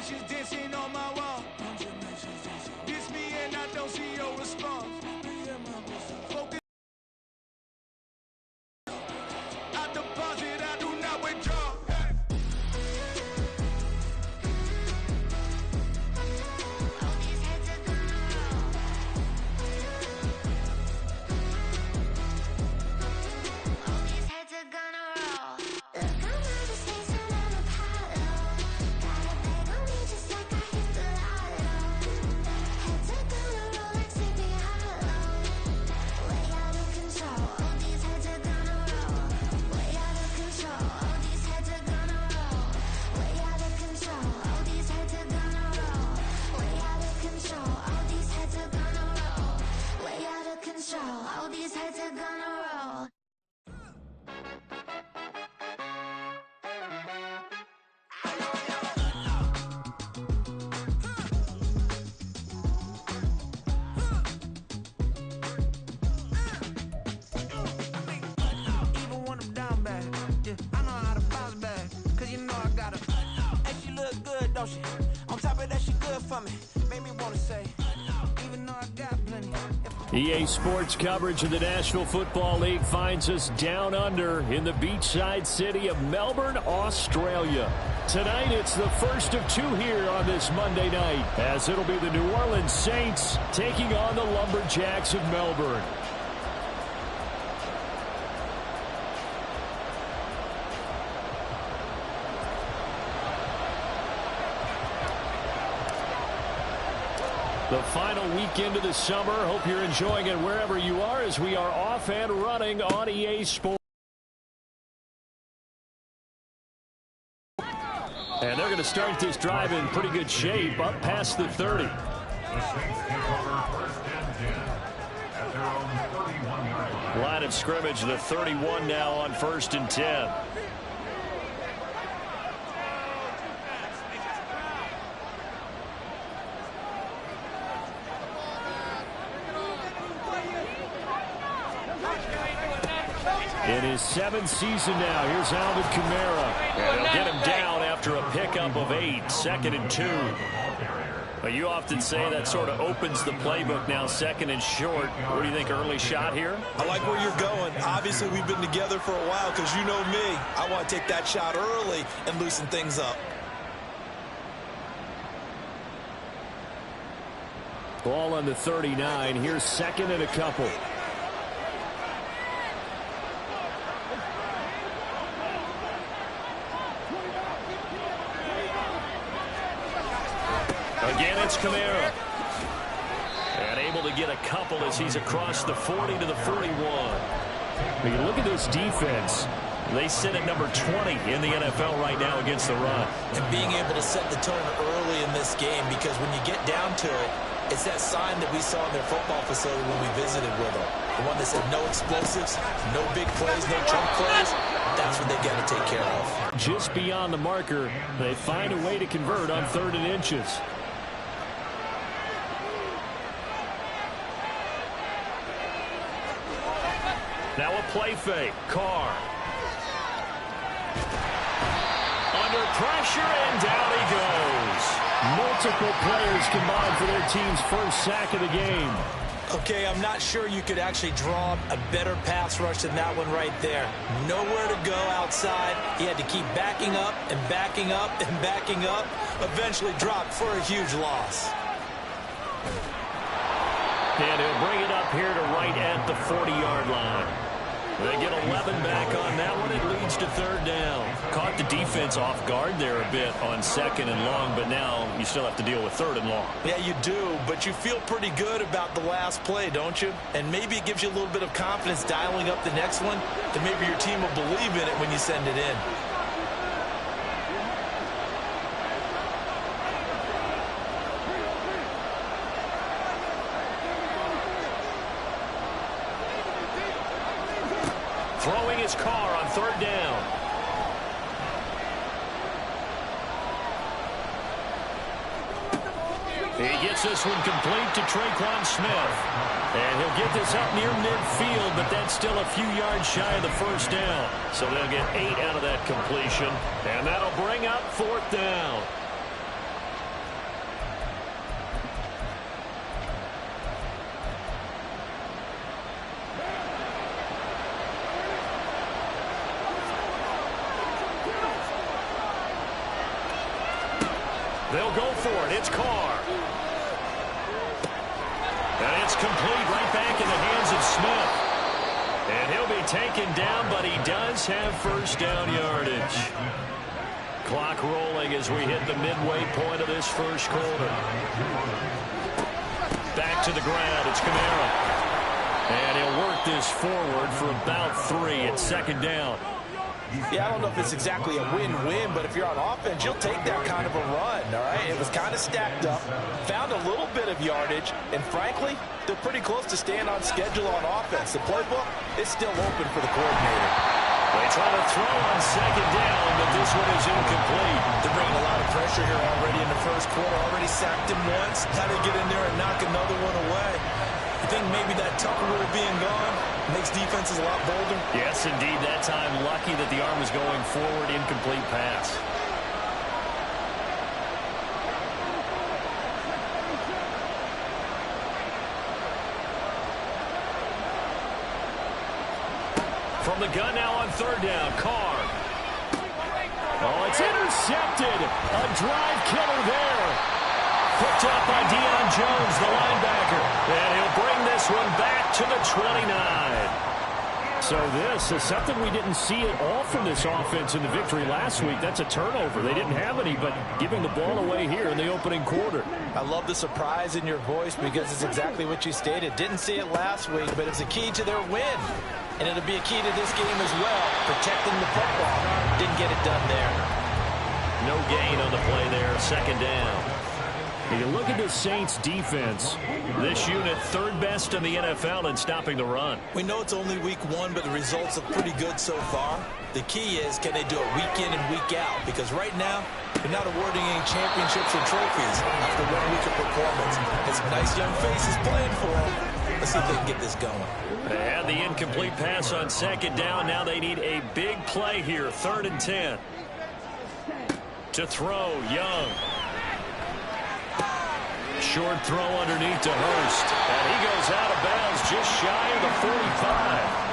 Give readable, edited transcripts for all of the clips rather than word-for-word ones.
nations dancing on my wall. Diss me and I don't see your response. Focus. I deposit, I do not withdraw. All these heads are gonna roll. Even when I'm down bad, yeah, I know how to bounce back. Cause you know I got it. And she look good, don't she? On top of that, she good for me. Made me wanna say, even though I got plenty. EA Sports coverage of the National Football League finds us down under in the beachside city of Melbourne, Australia. Tonight, it's the first of two here on this Monday night, as it'll be the New Orleans Saints taking on the Lumberjacks of Melbourne. The final weekend of the summer. Hope you're enjoying it wherever you are as we are off and running on EA Sports. And they're going to start this drive in pretty good shape, up past the 30. Line of scrimmage, the 31 now on 1st and 10. In his 7th season now, here's Alvin Kamara. And he'll get him down after a pickup of 8, 2nd and 2. But you often say that sort of opens the playbook now, 2nd and short. What do you think, early shot here? I like where you're going. Obviously, we've been together for a while because you know me. I want to take that shot early and loosen things up. Ball on the 39. Here's 2nd and a couple. Again, it's Kamara. And able to get a couple as he's across the 40 to the 41. When you look at this defense, they sit at number 20 in the NFL right now against the run. And being able to set the tone early in this game, because when you get down to it, it's that sign that we saw in their football facility when we visited with them. The one that said no explosives, no big plays, no chunk plays. That's what they got to take care of. Just beyond the marker, they find a way to convert on 3rd and inches. Now a play fake. Carr. Under pressure, and down he goes. Multiple players combined for their team's first sack of the game. Okay, I'm not sure you could actually draw a better pass rush than that one right there. Nowhere to go outside. He had to keep backing up and backing up and backing up. Eventually dropped for a huge loss. And he'll bring it up here to right at the 40-yard line. They get 11 back on that one. It leads to 3rd down. Caught the defense off guard there a bit on 2nd and long, but now you still have to deal with 3rd and long. Yeah, you do, but you feel pretty good about the last play, don't you? And maybe it gives you a little bit of confidence dialing up the next one, that maybe your team will believe in it when you send it in. Throwing his Carr on 3rd down. He gets this one complete to Traquan Smith. And he'll get this up near midfield, but that's still a few yards shy of the 1st down. So they'll get 8 out of that completion. And that'll bring up 4th down. They'll go for it. It's Carr. And it's complete right back in the hands of Smith. And he'll be taken down, but he does have first down yardage. Clock rolling as we hit the midway point of this first quarter. Back to the ground. It's Kamara. And he'll work this forward for about 3 at second down. Yeah, I don't know if it's exactly a win-win, but if you're on offense, you'll take that kind of a run, all right? It was kind of stacked up, found a little bit of yardage, and frankly, they're pretty close to staying on schedule on offense. The playbook is still open for the coordinator. They try to throw on second down, but this one is incomplete. They're bringing a lot of pressure here already in the first quarter. Already sacked him once. How to get in there and knock another one away. You think maybe that Tucker rule being gone makes defenses a lot bolder? Yes, indeed. That time, lucky that the arm was going forward. Incomplete pass. From the gun now on third down, Carr. Oh, it's intercepted. A drive killer there. Picked up by Deion Jones, the linebacker. And he'll bring this one back to the 29. So this is something we didn't see at all from this offense in the victory last week. That's a turnover. They didn't have any, but giving the ball away here in the opening quarter. I love the surprise in your voice because it's exactly what you stated. Didn't see it last week, but it's a key to their win. And it'll be a key to this game as well, protecting the football. Didn't get it done there. No gain on the play there, second down. If you look at the Saints defense, this unit third best in the NFL in stopping the run. We know it's only week 1, but the results are pretty good so far. The key is, can they do it week in and week out? Because right now, they're not awarding any championships or trophies after 1 week of performance. There's some nice young faces playing for them. Let's see if they can get this going. They had the incomplete pass on second down. Now they need a big play here, 3rd and 10. To throw, Young. Short throw underneath to Hurst. And he goes out of bounds just shy of the 45.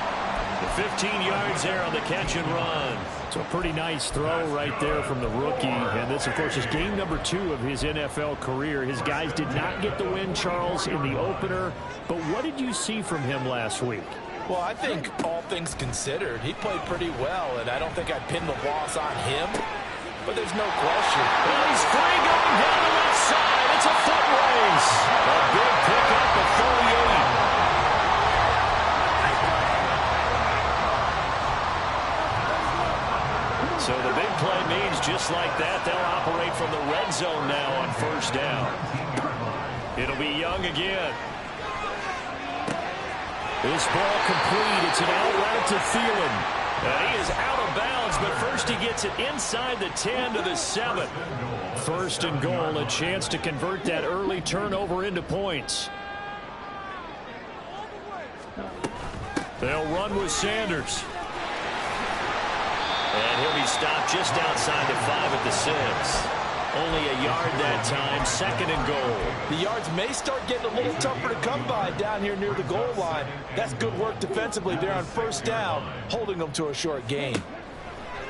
The 15 yards there on the catch and run. So a pretty nice throw right there from the rookie. And this, of course, is game number 2 of his NFL career. His guys did not get the win, Charles, in the opener. But what did you see from him last week? Well, I think all things considered, he played pretty well. And I don't think I'd pin the loss on him. But there's no question. Well, he's free going down the left side. It's a foot race. A big pickup of 38. So the big play means just like that, they'll operate from the red zone now on first down. It'll be Young again. This ball complete. It's an out route to Thielen. He is out of bounds, but first he gets it inside the 10 to the 7. First and goal, a chance to convert that early turnover into points. They'll run with Sanders. And he'll be stopped just outside the 5 at the 6. Only a yard that time, 2nd and goal. The yards may start getting a little tougher to come by down here near the goal line. That's good work defensively there on first down, holding them to a short gain.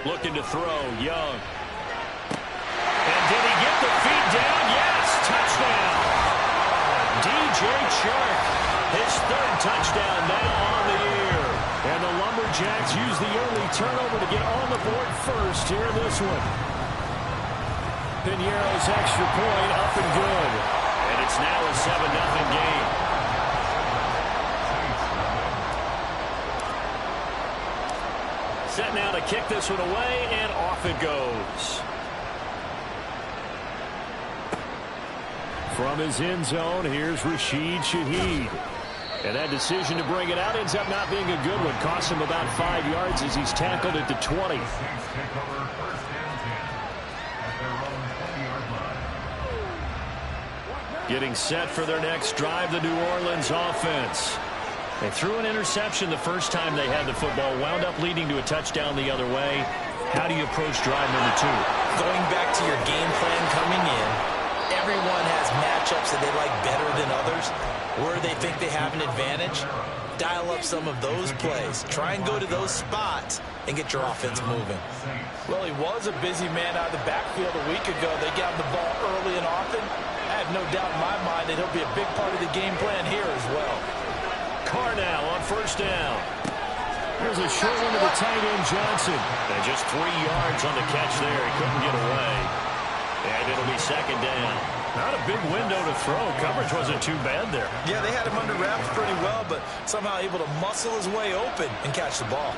Looking to throw, Young. And did he get the feet down? Yes, touchdown. DJ Chark, his 3rd touchdown now on the year. And the Lumberjacks use the early turnover to get on the board first here in this one. Piñeiro's extra point up and good. And it's now a 7-0 game. Set now to kick this one away, and off it goes. From his end zone, here's Rashid Shaheed. And that decision to bring it out ends up not being a good one. Costs him about 5 yards as he's tackled at the 20. Getting set for their next drive, the New Orleans offense. They threw an interception the first time they had the football, wound up leading to a touchdown the other way. How do you approach drive number 2? Going back to your game plan coming in, everyone has matchups that they like better than others, where they think they have an advantage. dial up some of those plays. Try and go to those spots and get your offense moving. Well, he was a busy man out of the backfield a week ago. They got the ball early and often. I have no doubt in my mind that he'll be a big part of the game plan here as well. Carr now on first down. There's a short one to the tight end, Johnson. And just 3 yards on the catch there. He couldn't get away. And it'll be second down. Not a big window to throw. Coverage wasn't too bad there. Yeah, they had him under wraps pretty well, but somehow able to muscle his way open and catch the ball.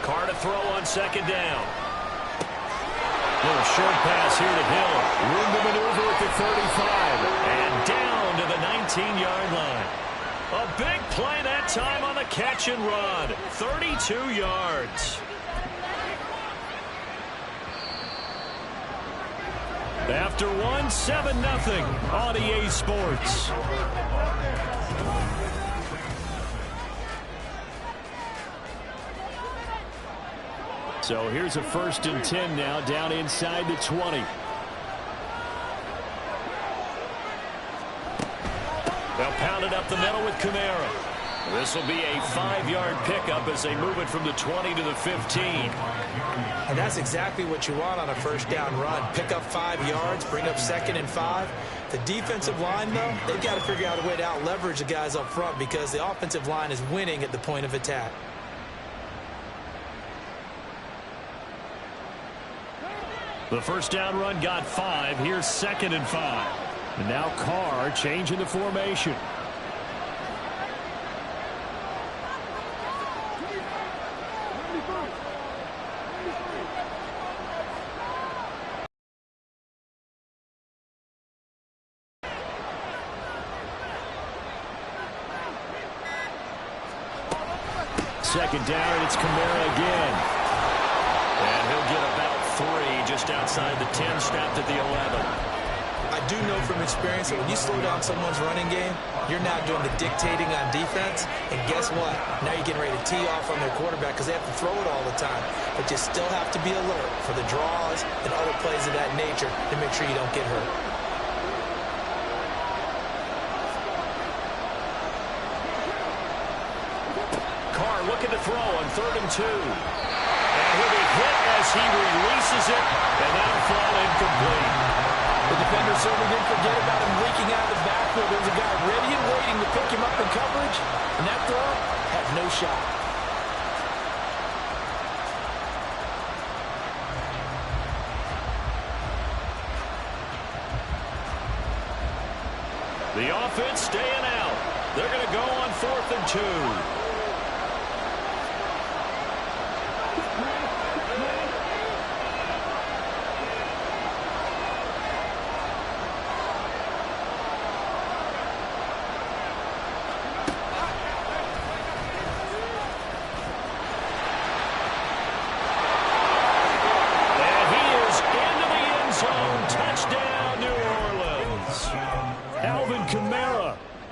Carr to throw on second down. Little short pass here to Hill. Room to maneuver at the 35. And down to the 19-yard line. A big play that time on the catch and run. 32 yards. After one, 7-0 on EA Sports. So here's a 1st and 10 now, down inside the 20. They'll pound it up the middle with Kamara. This will be a 5-yard pickup as they move it from the 20 to the 15. And that's exactly what you want on a first down run. Pick up 5 yards, bring up 2nd and 5. The defensive line, though, they've got to figure out a way to out-leverage the guys up front because the offensive line is winning at the point of attack. The first down run got 5. Here's 2nd and 5. And now Carr changing the formation. Second down, and it's Kamara again. And he'll get about 3 just outside the 10, strapped at the 11. I do know from experience that when you slow down someone's running game, you're now doing the dictating on defense. And guess what? Now you're getting ready to tee off on their quarterback because they have to throw it all the time. But you still have to be alert for the draws and other plays of that nature to make sure you don't get hurt. Carr looking to throw on 3rd and 2. And he'll be hit as he releases it, and that'll fall incomplete. The defender certainly didn't forget about him leaking out of the backfield. There was a guy ready and waiting to pick him up in coverage, and that throw had no shot. The offense staying out. They're going to go on 4th and 2.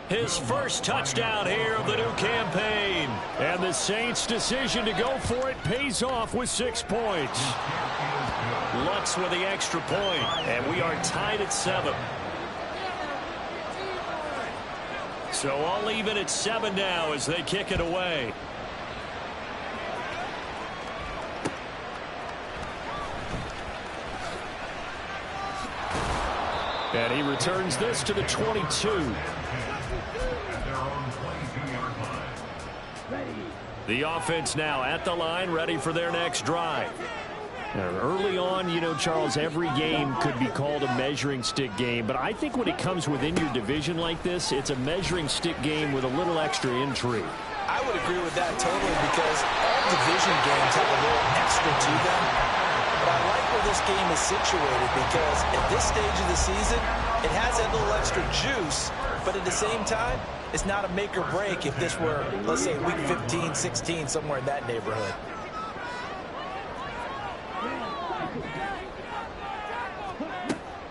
His first touchdown here of the new campaign. And the Saints' decision to go for it pays off with 6 points. Lutz with the extra point, and we are tied at 7. So I'll leave it at 7 now as they kick it away. And he returns this to the 22. The offense now at the line, ready for their next drive. Now, early on, you know, Charles, every game could be called a measuring stick game. But I think when it comes within your division like this, it's a measuring stick game with a little extra intrigue. I would agree with that totally because all division games have a little extra to them. But I like where this game is situated because at this stage of the season, it has that little extra juice. But at the same time, it's not a make or break if this were, let's say, week 15, 16, somewhere in that neighborhood.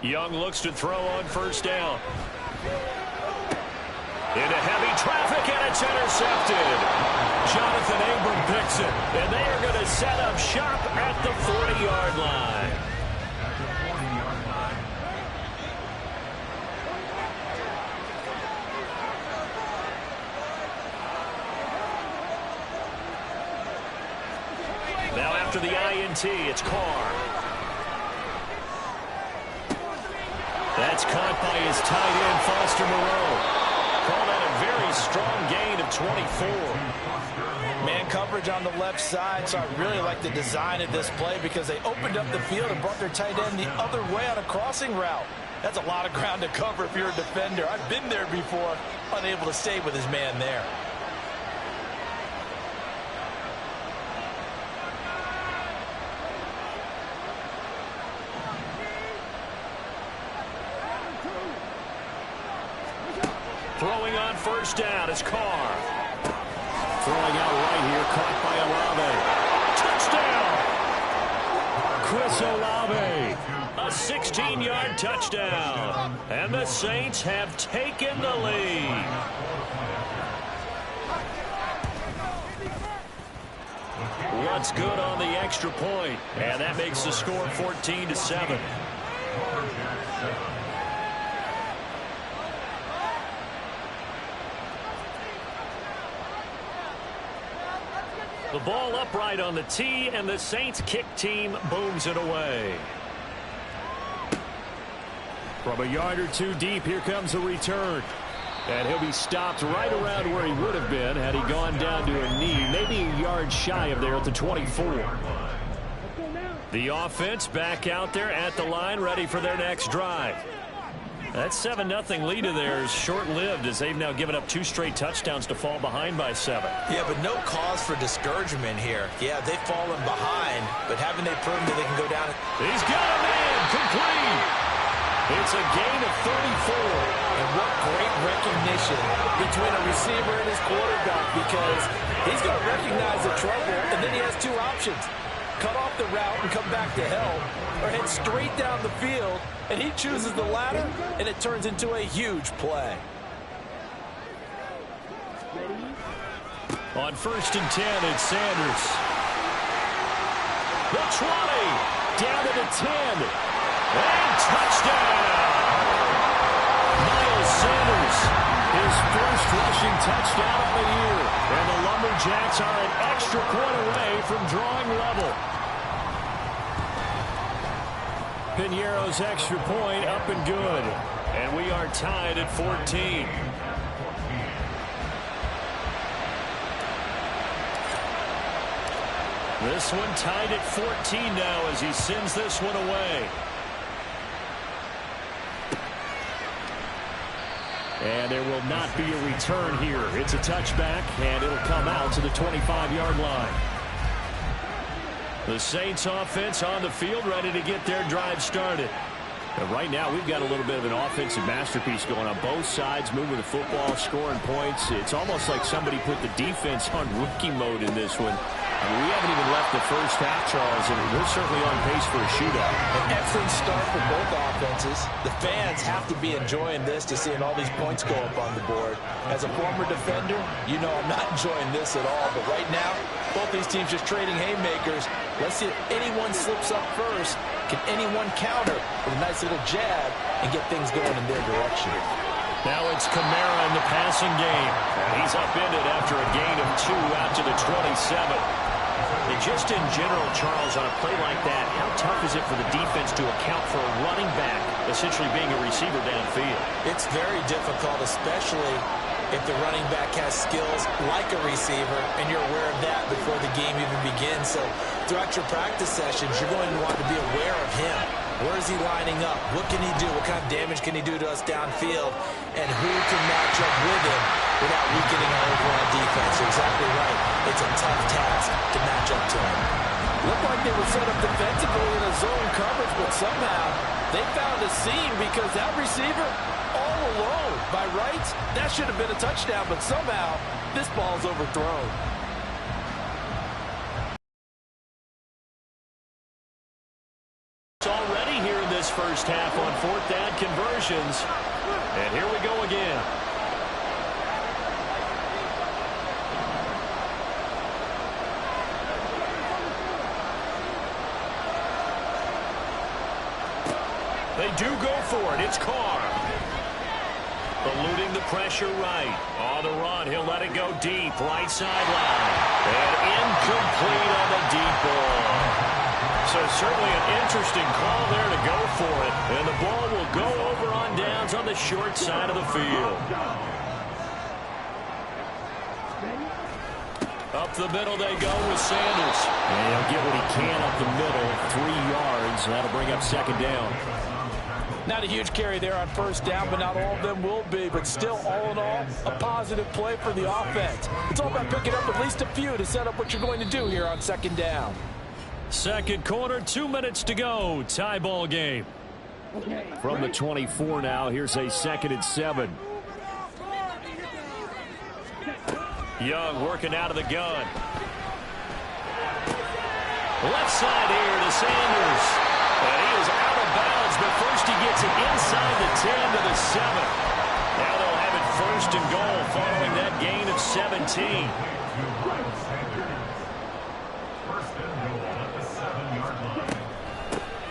Young looks to throw on first down. Into heavy traffic, and it's intercepted. Jonathan Abram picks it, and they are going to set up shop at the 40-yard line. after the INT. It's Carr. That's caught by his tight end, Foster Moreau. Call that a very strong gain of 24. Man coverage on the left side, so I really like the design of this play because they opened up the field and brought their tight end the other way on a crossing route. That's a lot of ground to cover if you're a defender. I've been there before, unable to stay with his man there. Throwing on first down is Carr. Throwing out right here, caught by Olave. Touchdown! Chris Olave. A 16-yard touchdown. And the Saints have taken the lead. What's good on the extra point? And that makes the score 14-7. The ball upright on the tee, and the Saints kick team booms it away. From a yard or two deep, here comes a return. And he'll be stopped right around where he would have been had he gone down to a knee, maybe a yard shy of there at the 24. The offense back out there at the line, ready for their next drive. That 7-0 lead of theirs short-lived as they've now given up 2 straight touchdowns to fall behind by 7. Yeah, but no cause for discouragement here. Yeah, they've fallen behind, but haven't they proven that they can go down? He's got a man, complete. It's a gain of 34. And what great recognition between a receiver and his quarterback, because he's going to recognize the trouble, and then he has 2 options. Cut off the route and come back to help, or head straight down the field, and he chooses the latter, and it turns into a huge play. On 1st and 10, it's Sanders. The 20, down to the 10, and touchdown! Miles Sanders, his first rushing touchdown of the year, and the Lumberjacks are an extra point away from drawing level. Piñeiro's extra point up and good, and we are tied at 14. This one tied at 14 now as he sends this one away. And there will not be a return here. It's a touchback, and it'll come out to the 25-yard line. The Saints offense on the field, ready to get their drive started. And right now, we've got a little bit of an offensive masterpiece going on both sides, moving the football, scoring points. It's almost like somebody put the defense on rookie mode in this one. I mean, we haven't even left the first half, Charles, and we're certainly on pace for a shootout. An excellent start for both offenses. The fans have to be enjoying this to seeing all these points go up on the board. As a former defender, you know I'm not enjoying this at all. But right now, both these teams just trading haymakers. Let's see if anyone slips up first. Can anyone counter with a nice little jab and get things going in their direction? Now it's Kamara in the passing game. And he's upended after a gain of 2 out to the 27. And just in general, Charles, on a play like that, how tough is it for the defense to account for a running back essentially being a receiver downfield? It's very difficult, especially if the running back has skills like a receiver, and you're aware of that before the game even begins. So throughout your practice sessions, you're going to want to be aware of him. Where is he lining up? What can he do? What kind of damage can he do to us downfield? And who can match up with him without weakening our overall defense? You're exactly right. It's a tough task to match up to him. Looked like they were set up defensively in a zone coverage, but somehow they found a seam because that receiver all alone. By rights, that should have been a touchdown, but somehow this ball's overthrown. Already here in this first half on 4th down conversions. And here we go again. They do go for it. It's Carr. Eluding the pressure right. On the run, he'll let it go deep. Right sideline. And incomplete on the deep ball. So certainly an interesting call there to go for it. And the ball will go over on downs on the short side of the field. Up the middle they go with Sanders. And he'll get what he can up the middle, 3 yards. That'll bring up second down. Not a huge carry there on first down, but not all of them will be. But still, all in all, a positive play for the offense. It's all about picking up at least a few to set up what you're going to do here on second down. Second quarter, 2 minutes to go. Tie ball game. From the 24 now, here's a 2nd and 7. Young working out of the gun. Left side here to Sanders. And he is out of bounds, but first he gets it inside the 10 to the 7. Now they'll have it 1st and goal following that gain of 17.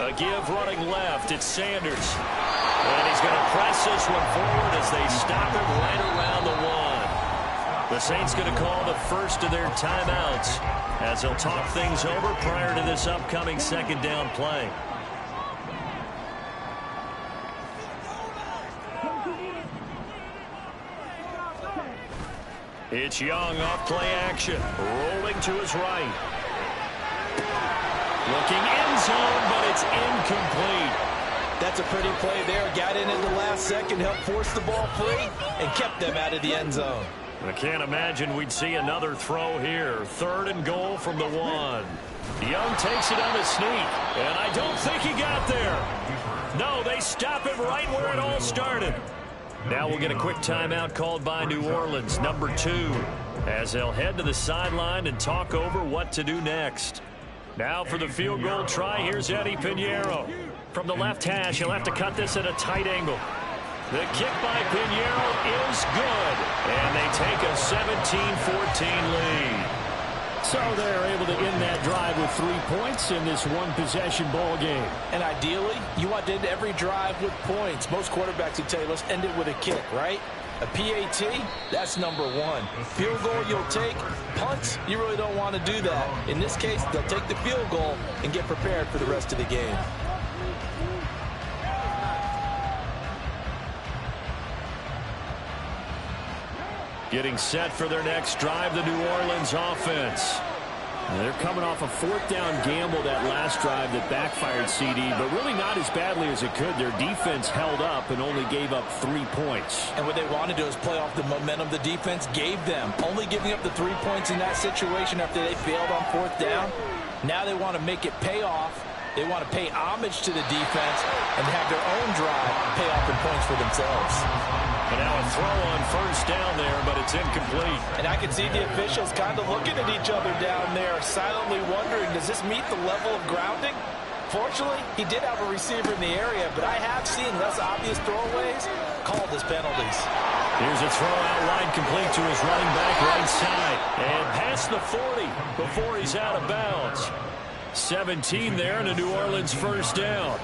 A give running left. It's Sanders. And he's going to press this one forward as they stop him right around the 1. The Saints going to call the first of their timeouts as they'll talk things over prior to this upcoming second down play. It's Young off play action, rolling to his right. Looking end zone, but it's incomplete. That's a pretty play there. Got in at the last second, helped force the ball free, and kept them out of the end zone. I can't imagine we'd see another throw here. 3rd and goal from the 1. Young takes it on the sneak, and I don't think he got there. No, they stop him right where it all started. Now we'll get a quick timeout called by New Orleans, number 2, as they'll head to the sideline and talk over what to do next. Now for the field goal try, here's Eddie Pinheiro. From the left hash, he'll have to cut this at a tight angle. The kick by Pinheiro is good, and they take a 17-14 lead. So they're able to end that drive with 3 points in this one-possession ball game. And ideally, you want to end every drive with points. Most quarterbacks would tell you, let's end it with a kick, right? A PAT, that's number 1. Field goal you'll take. Punts, you really don't want to do that. In this case, they'll take the field goal and get prepared for the rest of the game. Getting set for their next drive, the New Orleans offense. They're coming off a 4th down gamble that last drive that backfired CD, but really not as badly as it could. Their defense held up and only gave up 3 points. And what they want to do is play off the momentum the defense gave them. Only giving up the 3 points in that situation after they failed on 4th down. Now they want to make it pay off. They want to pay homage to the defense and have their own drive pay off in points for themselves. And now a throw on 1st down there, but it's incomplete. And I can see the officials kind of looking at each other down there, silently wondering, does this meet the level of grounding? Fortunately, he did have a receiver in the area, but I have seen less obvious throwaways called as penalties. Here's a throw out wide, complete to his running back right side. And past the 40 before he's out of bounds. 17 there and a New Orleans 1st down.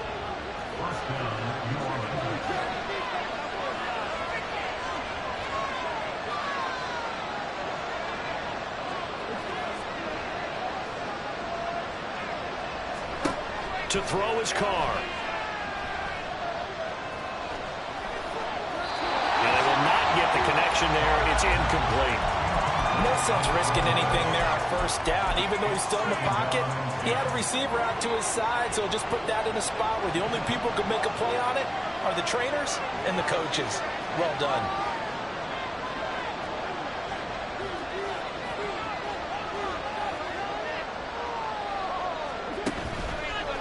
To throw his car. And they will not get the connection there. It's incomplete. No sense risking anything there on 1st down. Even though he's still in the pocket, he had a receiver out to his side, so just put that in a spot where the only people who can make a play on it are the trainers and the coaches. Well done.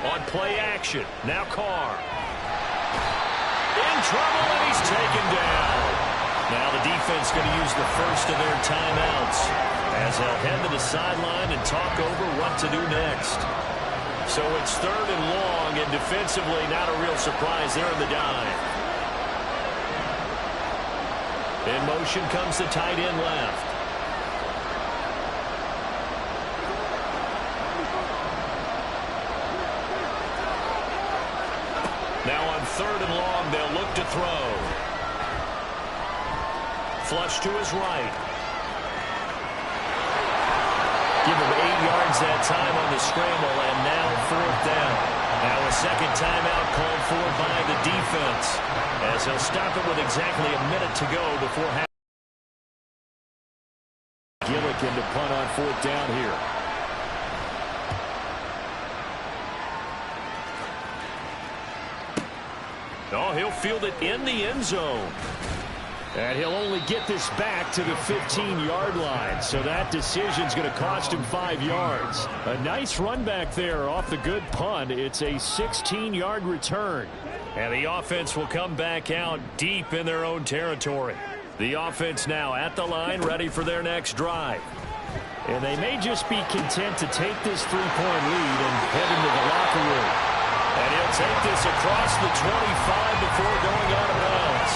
On play action, now Carr. In trouble, and he's taken down. Now the defense going to use the first of their timeouts as they'll head to the sideline and talk over what to do next. So it's 3rd and long, and defensively not a real surprise there in the dive. In motion comes the tight end left. Now on 3rd and long, they'll look to throw. Flush to his right. Give him 8 yards that time on the scramble, and now 4th down. Now a second timeout called for by the defense, as he'll stop it with exactly a minute to go before half. Gillikin to punt on 4th down here. Oh, he'll field it in the end zone. And he'll only get this back to the 15-yard line. So that decision's going to cost him 5 yards. A nice run back there off the good punt. It's a 16-yard return. And the offense will come back out deep in their own territory. The offense now at the line, ready for their next drive. And they may just be content to take this 3-point lead and head into the locker room. And he'll take this across the 25 before going out of bounds.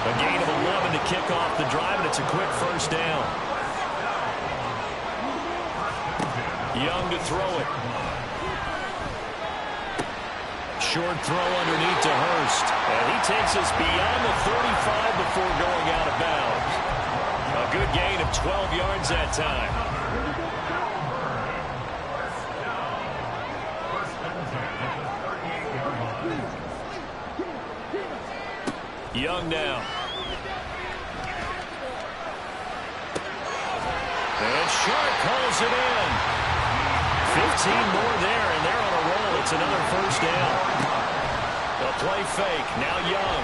A gain of 11 to kick off the drive, and it's a quick first down. Young to throw it. Short throw underneath to Hurst. And he takes us beyond the 35 before going out of bounds. A good gain of 12 yards that time. Young now. And Sharp calls it in. 15 more there, and they're on a roll. It's another first down. The play fake. Now Young.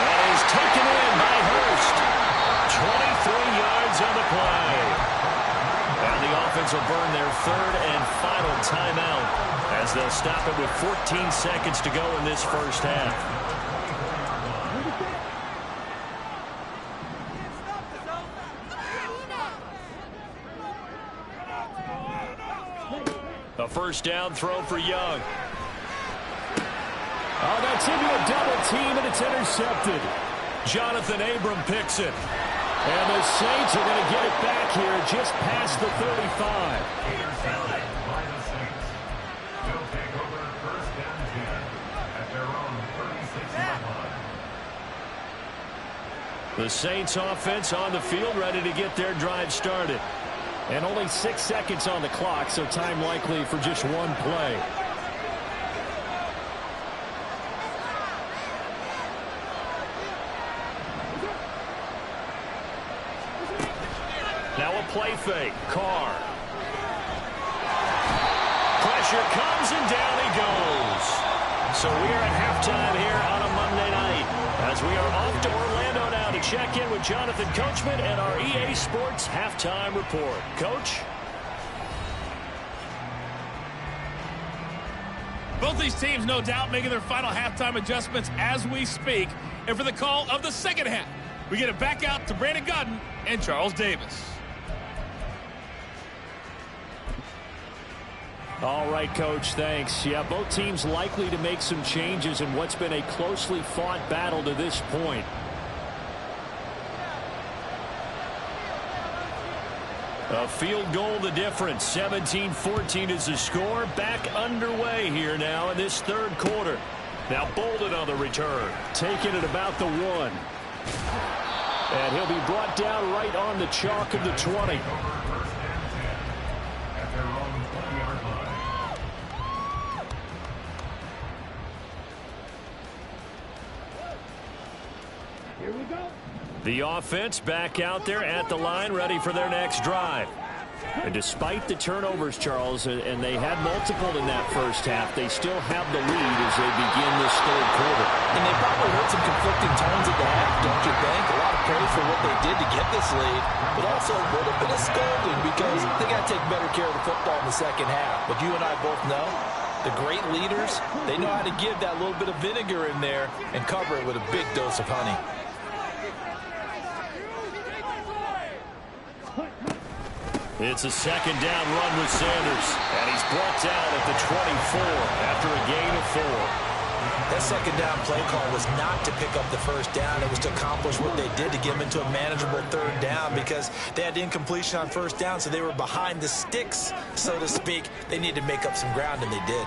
That is taken in by Hurst. 23 yards on the play. And the offense will burn their third and final timeout as they'll stop it with 14 seconds to go in this first half. A first down throw for Young. Oh, that's into a double team, and it's intercepted. Jonathan Abram picks it. And the Saints are going to get it back here just past the 35. The Saints offense on the field, ready to get their drive started. And only 6 seconds on the clock, so time likely for just one play. Now a play fake. Carr. Pressure comes and down he goes. So we are at halftime here on a Monday night as we are off to Orlando now to check in with Jonathan Coachman and our EA Sports Halftime Report. Coach? Both these teams, no doubt, making their final halftime adjustments as we speak. And for the call of the second half, we get it back out to Brandon Godden and Charles Davis. All right, Coach, thanks. Yeah, both teams likely to make some changes in what's been a closely fought battle to this point. A field goal the difference. 17-14 is the score. Back underway here now in this third quarter. Now Bolden on the return. Taking it about the 1. And he'll be brought down right on the chalk of the 20. The offense back out there at the line, ready for their next drive. And despite the turnovers, Charles, and they had multiple in that first half, they still have the lead as they begin this third quarter. And they probably heard some conflicting tones at the half, don't you think? A lot of praise for what they did to get this lead, but also a little bit of scolding because they got to take better care of the football in the second half. But you and I both know the great leaders, they know how to give that little bit of vinegar in there and cover it with a big dose of honey. It's a second down run with Sanders, and he's brought down at the 24 after a gain of 4. That second down play call was not to pick up the first down. It was to accomplish what they did to get them into a manageable third down because they had incompletion on first down, so they were behind the sticks, so to speak. They needed to make up some ground, and they did.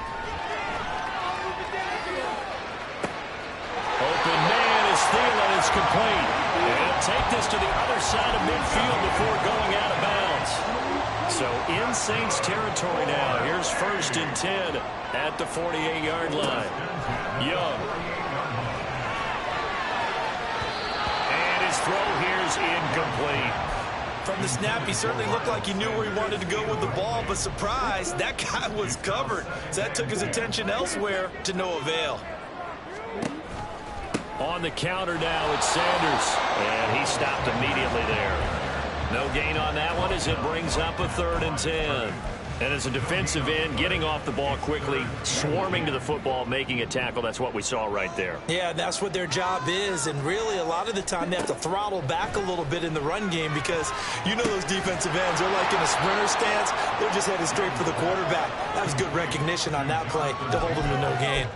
Open man is Thielen. It's complete. And he'll take this to the other side of midfield before going out of bounds. So in Saints territory now. Here's 1st and 10 at the 48-yard line. Young. And his throw here's incomplete. From the snap, he certainly looked like he knew where he wanted to go with the ball, but surprise, that guy was covered. So that took his attention elsewhere to no avail. On the counter now, it's Sanders. And he stopped immediately there. No gain on that one as it brings up a 3rd and 10. And as a defensive end, getting off the ball quickly, swarming to the football, making a tackle. That's what we saw right there. Yeah, that's what their job is. And really, a lot of the time, they have to throttle back a little bit in the run game because you know those defensive ends, they're like in a sprinter stance. They're just headed straight for the quarterback. That was good recognition on that play to hold them to no gain.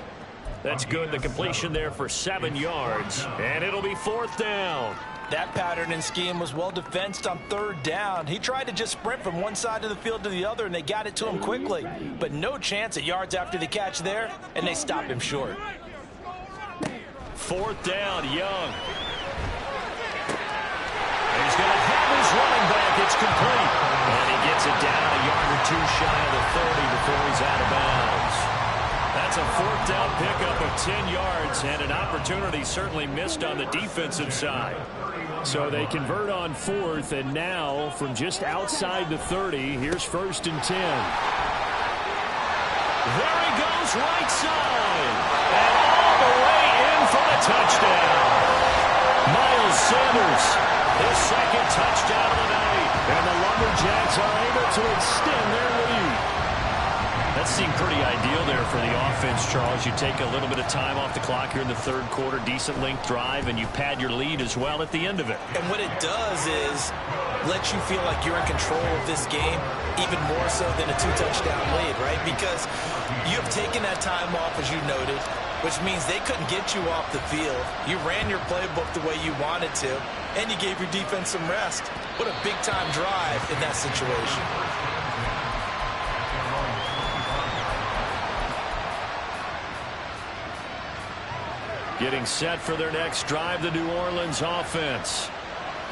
That's good. The completion there for 7 yards. And it'll be 4th down. That pattern and scheme was well defensed on 3rd down. He tried to just sprint from one side of the field to the other, and they got it to him quickly. But no chance at yards after the catch there, and they stopped him short. 4th down, Young. And he's going to have his running back. It's complete. And he gets it down a yard or 2 shy of the 30 before he's out of bounds. That's a 4th down pickup of 10 yards, and an opportunity certainly missed on the defensive side. So they convert on 4th, and now from just outside the 30, here's 1st and 10. There he goes, right side. And all the way in for the touchdown. Miles Sanders, his 2nd touchdown of the night. And the Lumberjacks are able to extend their lead. That seemed pretty ideal there for the offense, Charles. You take a little bit of time off the clock here in the 3rd quarter, decent length drive, and you pad your lead as well at the end of it. And what it does is let you feel like you're in control of this game, even more so than a 2-touchdown lead, right? Because you've taken that time off, as you noted, which means they couldn't get you off the field. You ran your playbook the way you wanted to, and you gave your defense some rest. What a big-time drive in that situation. Getting set for their next drive, the New Orleans offense.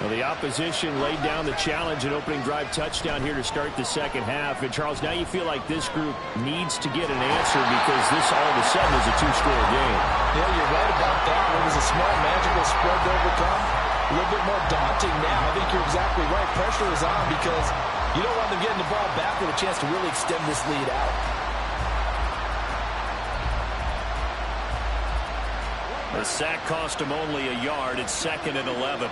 Well, the opposition laid down the challenge and opening drive touchdown here to start the 2nd half. And, Charles, now you feel like this group needs to get an answer because this all of a sudden is a 2-score game. Yeah, you're right about that. It was a small, magical spread to overcome. A little bit more daunting now. I think you're exactly right. Pressure is on because you don't want them getting the ball back with a chance to really extend this lead out. The sack cost him only a yard. It's 2nd and 11.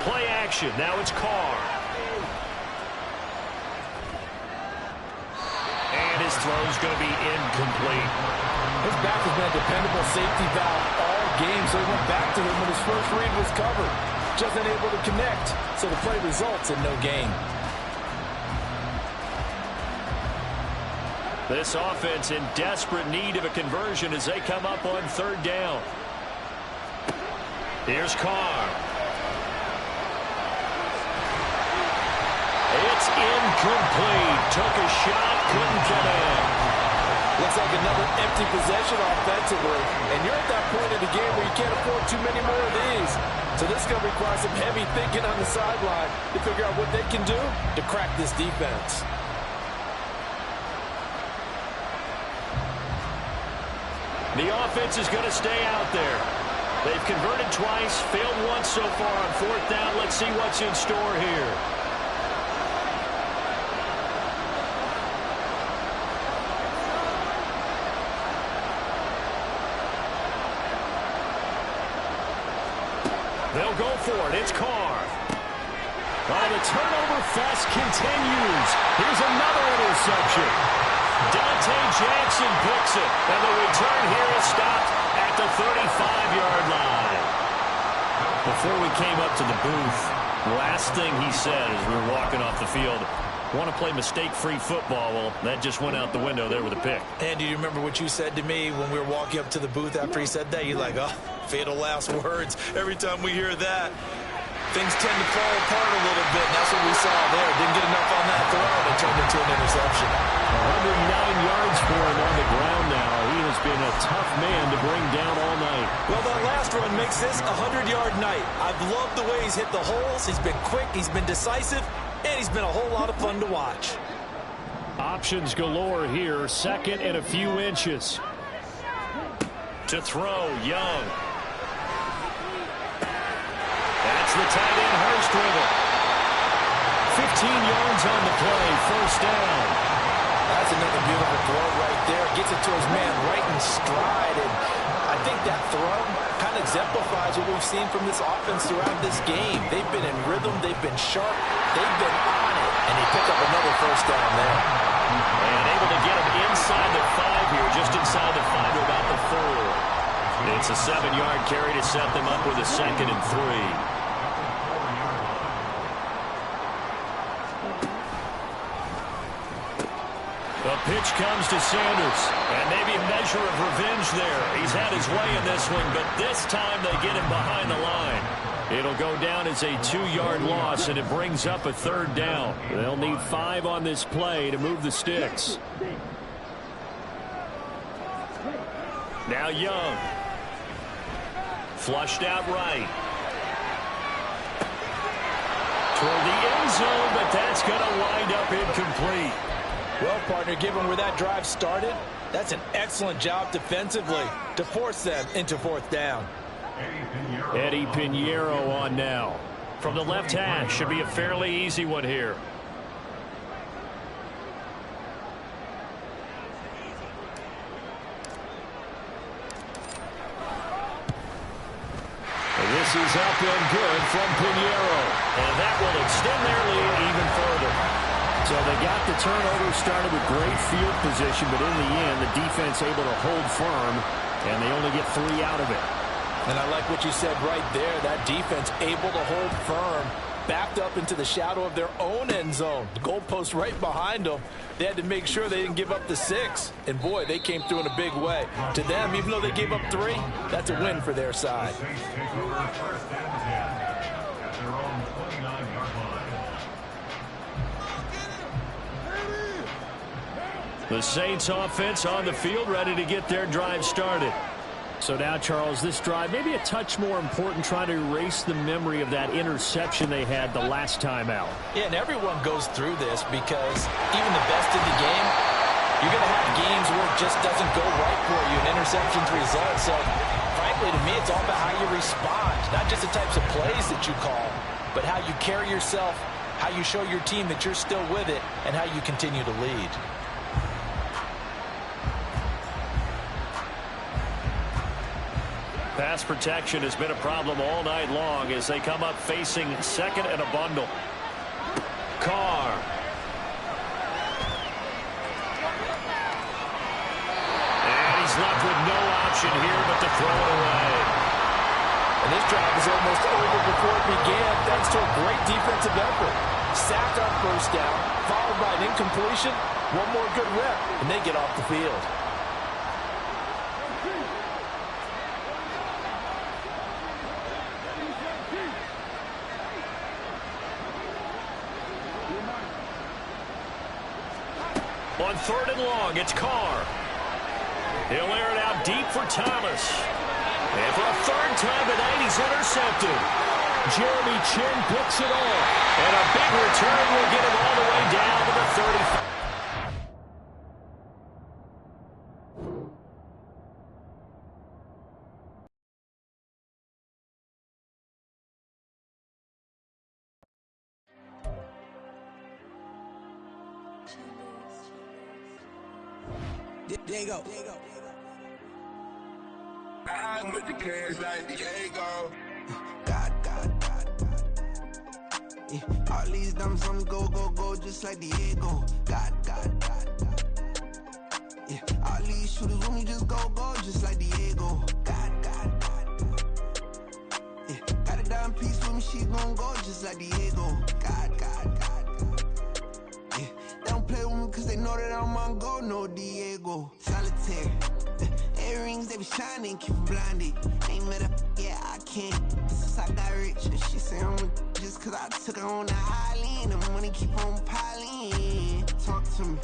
Play action. Now it's Carr. And his throw's going to be incomplete. His back has been a dependable safety valve all game, so he went back to him when his first read was covered. Just unable to connect, so the play results in no gain. This offense in desperate need of a conversion as they come up on 3rd down. Here's Carr. It's incomplete. Took a shot, couldn't get in. Looks like another empty possession offensively. And you're at that point in the game where you can't afford too many more of these. So this is going to require some heavy thinking on the sideline to figure out what they can do to crack this defense. The offense is going to stay out there. They've converted twice, failed once so far on 4th down. Let's see what's in store here. They'll go for it. It's Carr. Oh, the turnover fest continues. Here's another interception. Dante Jackson picks it, and the return here is stopped at the 35-yard line. Before we came up to the booth, the last thing he said as we were walking off the field, want to play mistake-free football. Well, that just went out the window there with a pick. And do you remember what you said to me when we were walking up to the booth after he said that? You're like, oh, fatal last words. Every time we hear that, things tend to fall apart a little bit. And that's what we saw there. Didn't get enough on that throw, and it turned into an interception. 109 yards for him on the ground now. He has been a tough man to bring down all night. Well, that last run makes this a 100-yard night. I've loved the way he's hit the holes. He's been quick, he's been decisive, and he's been a whole lot of fun to watch. Options galore here. Second and a few inches. To throw, Young. That's the tight end, Hurst with it. 15 yards on the play, first down. That's another beautiful throw right there. Gets it to his man right in stride. And I think that throw kind of exemplifies what we've seen from this offense throughout this game. They've been in rhythm. They've been sharp. They've been on it. And he picked up another first down there. And able to get him inside the 5 here, just inside the 5 to about the 4. It's a 7-yard carry to set them up with a 2nd and 3. The pitch comes to Sanders, and maybe a measure of revenge there. He's had his way in this one, but this time they get him behind the line. It'll go down as a 2-yard loss, and it brings up a 3rd down. They'll need 5 on this play to move the sticks. Now Young. Flushed out right. Toward the end zone, but that's going to wind up incomplete. Well, partner, given where that drive started, that's an excellent job defensively to force them into 4th down. Eddie Pinheiro on now. From the left hash, should be a fairly easy one here. This is up and good from Pinheiro. And that will extend their lead even further. So they got the turnover started with great field position, but in the end, the defense able to hold firm, and they only get 3 out of it. And I like what you said right there. That defense able to hold firm, backed up into the shadow of their own end zone. The goalpost right behind them. They had to make sure they didn't give up the 6. And, boy, they came through in a big way. To them, even though they gave up 3, that's a win for their side. The Saints offense on the field, ready to get their drive started. So now, Charles, this drive maybe a touch more important, trying to erase the memory of that interception they had the last time out. Yeah, and everyone goes through this because even the best in the game, you're going to have games where it just doesn't go right for you, and interceptions result. So, frankly, to me, it's all about how you respond, not just the types of plays that you call, but how you carry yourself, how you show your team that you're still with it, and how you continue to lead. Pass protection has been a problem all night long as they come up facing 2nd and a bundle. Carr. And he's left with no option here but to throw it away. And this drive is almost over before it began thanks to a great defensive effort. Sack on 1st down, followed by an incompletion. One more good rep, and they get off the field. On 3rd and long, it's Carr. He'll air it out deep for Thomas. And for a 3rd time tonight, he's intercepted. Jeremy Chin picks it off. And a big return will get him all the way down to the 35. Diego. I'm with the cash like Diego. God. Yeah, all these dumps on go, just like Diego. God. Yeah, all these shooters when we just go, just like Diego. God. Yeah, got a dime piece with me, she gon' go just like Diego. God. Yeah, they don't play with me cause they know that I'm on go, no Diego. Solitaire. Earrings, they be shining, keep them blinded. Ain't met up, yeah, I can't. Since I got rich, she say I'm just cause I took her on the island. The money keep on piling. Talk to me,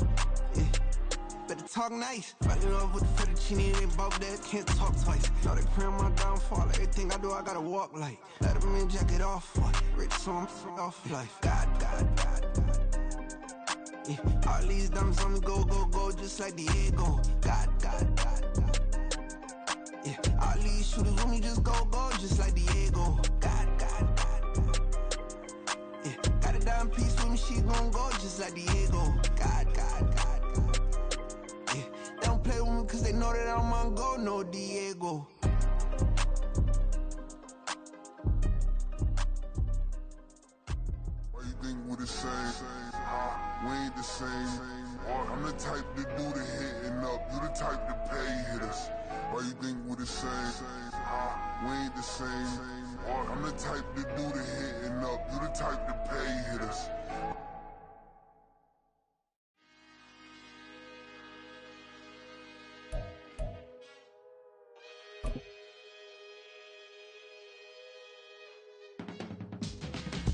yeah. better talk nice. Fucking up with the fettuccine, they both dead, can't talk twice. Know they pray on my downfall, everything I do, I gotta walk like. Let them in, jacket off, rich, so I'm off life. God. Yeah, all these diamonds on me go, just like Diego. God. Yeah, all these shooters with me just go, just like Diego. God. Yeah, got a dime piece with me, she gon' go just like Diego. God. Yeah, they don't play with me cause they know that I'm on go, no Diego. Why you think we the same? We ain't the same. I'm the type to do the hitting up, you the type to pay hitters. Why you think we the same? We ain't the same. I'm the type to do the hitting up, you the type to pay hitters.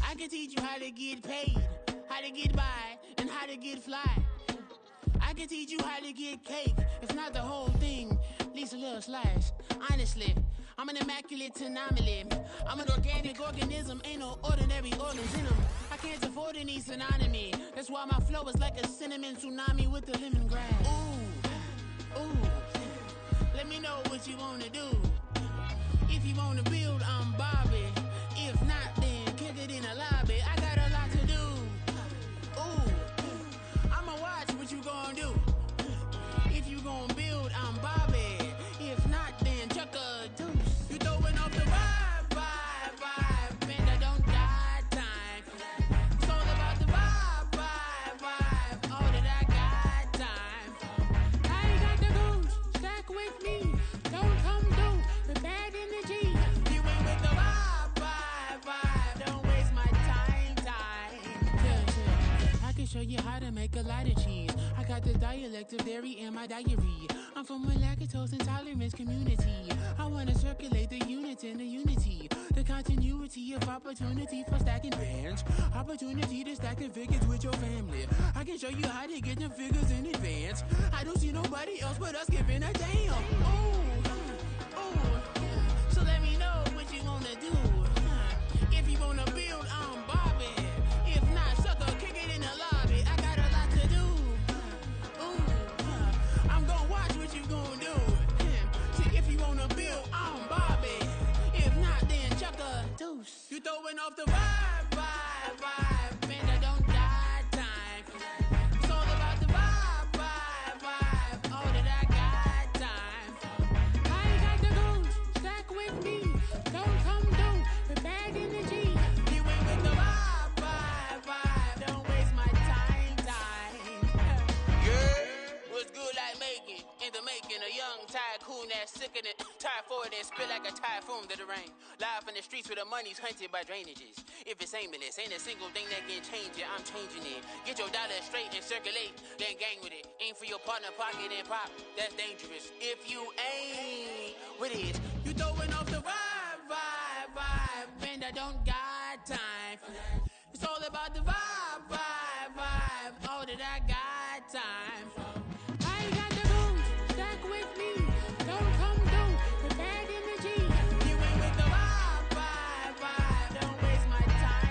I can teach you how to get paid, how to get by, and how to get fly. I can teach you how to get cake, if not the whole thing, at least a little slice. Honestly, I'm an immaculate anomaly. I'm an organic organism, ain't no ordinary organs in them. I can't afford any synonymy. That's why my flow is like a cinnamon tsunami with the lemongrass. Ooh, let me know what you wanna do. If you wanna build, I'm Bobby. If not, then kick it in the lobby. I got a lot to do. Ooh, I'ma watch what you gon' do. If you gon' build, I'm Bobby. If not, then chuck a deuce. You throwing off the vibe, and I don't got time. It's all about the vibe, all that I got time. I ain't got the goose, stack with me. Don't come through with bad energy. You ain't with the vibe, don't waste my time. Yeah. I can show you how to make a lot of cheese. I got the dialect of dairy in my diary. I'm from a lactose intolerance community. I wanna circulate the units and the unity. The continuity of opportunity for stacking bands. Opportunity to stack the figures with your family. I can show you how to get the figures in advance. I don't see nobody else but us giving a damn. Ooh. So let me know what you wanna do. If you wanna build, I'm Bobby. If not, sucker, kick it in the lobby. I got a lot to do. I'm gonna watch what you gonna do. See, if you wanna build, I'm Bobby. If not, then chuck a deuce. You throwing off the vibe, and I don't got time. It's all about the vibe, all that I got time. I ain't got the goose, stack with me. Don't come through with bad energy. You ain't with the vibe, don't waste my time. Yeah, what's good like making? In the making, a young tycoon that's sick of it. Tire for it and spit like a typhoon to the rain. Live in the streets where the money's hunted by drainages. If it's aimless, ain't a single thing that can change it. I'm changing it. Get your dollar straight and circulate, then gang with it. Aim for your partner pocket and pop. That's dangerous. If you ain't with it, you throwing off the vibe, and I don't got time. It's all about the vibe, all that I got time. I ain't got the goose, stack with me. Don't come through with bad energy. You ain't with the vibe, don't waste my time.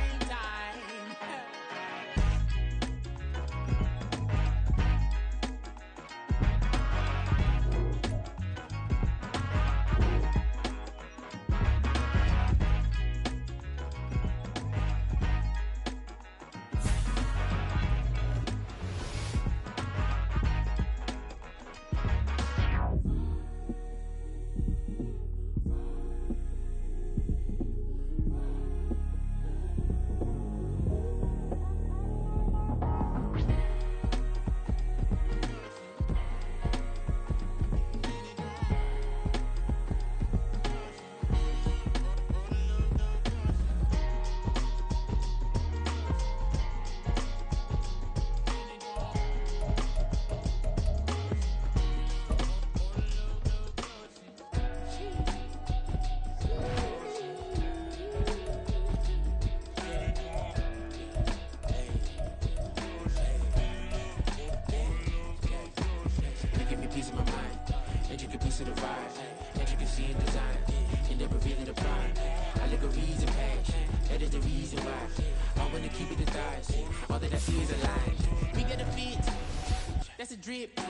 like a reason past. That is the reason why I wanna keep it the thighs. All that I see is a lie. We got a fit, that's a drip.